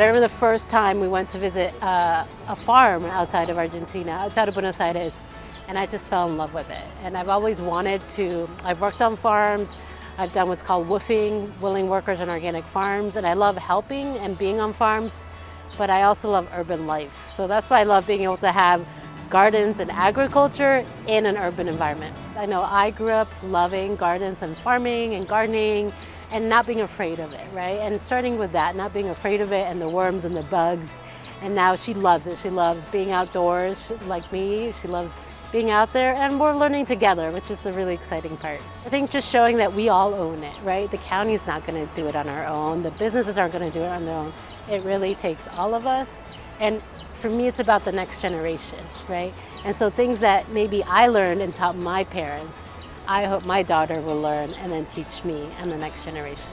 But I remember the first time we went to visit a farm outside of Argentina, outside of Buenos Aires, and I just fell in love with it. And I've always wanted to, I've worked on farms, I've done what's called woofing, willing workers on organic farms, and I love helping and being on farms, but I also love urban life. So that's why I love being able to have gardens and agriculture in an urban environment. I know I grew up loving gardens and farming and gardening and not being afraid of it, right? And starting with that, not being afraid of it and the worms and the bugs. And now she loves it. She loves being outdoors like me. She loves being out there, and we're learning together, which is the really exciting part. I think just showing that we all own it, right? The county's not gonna do it on our own. The businesses aren't gonna do it on their own. It really takes all of us. And for me, it's about the next generation, right? And so things that maybe I learned and taught my parents, I hope my daughter will learn and then teach me and the next generation.